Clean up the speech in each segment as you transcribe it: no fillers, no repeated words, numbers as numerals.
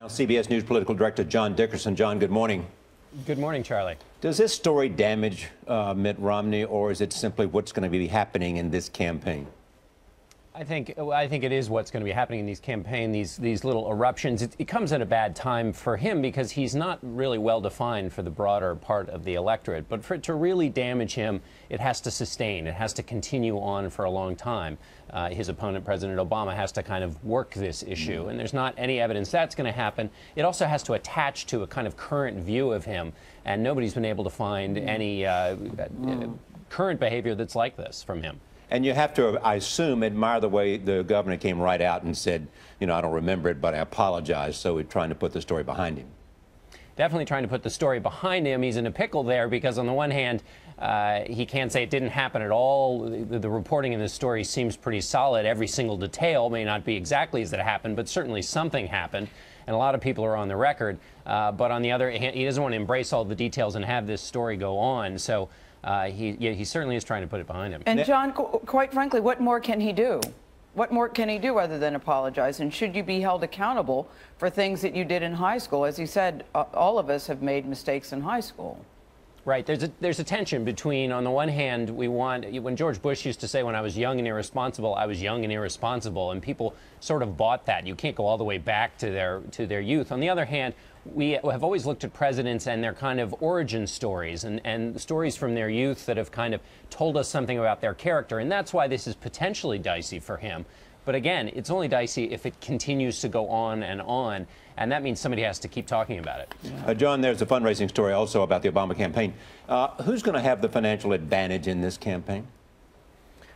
CBS News political director John Dickerson. John, good morning. Good morning, Charlie. Does this story damage Mitt Romney, or is it simply what's going to be happening in this campaign? I think it is what's going to be happening in these campaigns, these little eruptions. It comes at a bad time for him because he's not really well defined for the broader part of the electorate. But for it to really damage him, it has to sustain. It has to continue on for a long time. His opponent, President Obama, has to kind of work this issue, and there's not any evidence that's going to happen. It also has to attach to a kind of current view of him, and nobody's been able to find any current behavior that's like this from him. And you have to, I assume, admire the way the governor came right out and said, you know, I don't remember it, but I apologize. So we're trying to put the story behind him. Definitely trying to put the story behind him. He's in a pickle there because, on the one hand, he can't say it didn't happen at all. The reporting in this story seems pretty solid. Every single detail may not be exactly as it happened, but certainly something happened. And a lot of people are on the record. But on the other hand, he doesn't want to embrace all the details and have this story go on. So he certainly is trying to put it behind him. And John, quite frankly, what more can he do? What more can he do other than apologize? And should you be held accountable for things that you did in high school? As he said, all of us have made mistakes in high school. Right. There's a tension between, on the one hand, when George Bush used to say, when I was young and irresponsible, I was young and irresponsible, and people sort of bought that. You can't go all the way back to their youth. On the other hand, we have always looked at presidents and their kind of origin stories and stories from their youth that have kind of told us something about their character. And that's why this is potentially dicey for him. But again, it's only dicey if it continues to go on. And that means somebody has to keep talking about it. Yeah. John, there's a fundraising story also about the Obama campaign. Who's going to have the financial advantage in this campaign?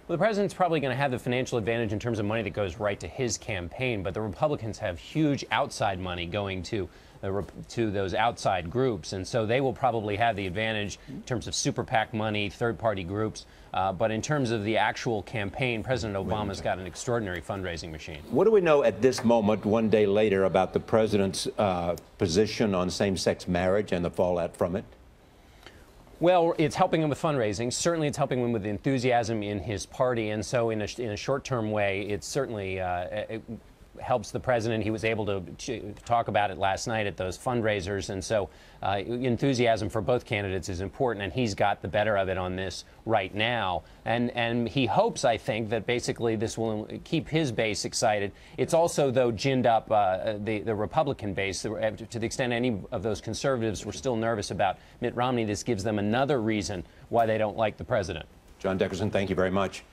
Well, the president's probably going to have the financial advantage in terms of money that goes right to his campaign. But the Republicans have huge outside money going to those outside groups, and so they will probably have the advantage in terms of super PAC money, third-party groups. But in terms of the actual campaign, President Obama's got an extraordinary fundraising machine. What do we know at this moment, one day later, about the president's position on same-sex marriage and the fallout from it? Well, it's helping him with fundraising. Certainly, it's helping him with enthusiasm in his party, and so in a short-term way, it certainly it helps the president. He was able to talk about it last night at those fundraisers, and so enthusiasm for both candidates is important, and he's got the better of it on this right now. And he hopes, I think, that basically this will keep his base excited. It's also, though, ginned up the Republican base to the extent any of those conservatives were still nervous about Mitt Romney. This gives them another reason why they don't like the president. John Dickerson, thank you very much.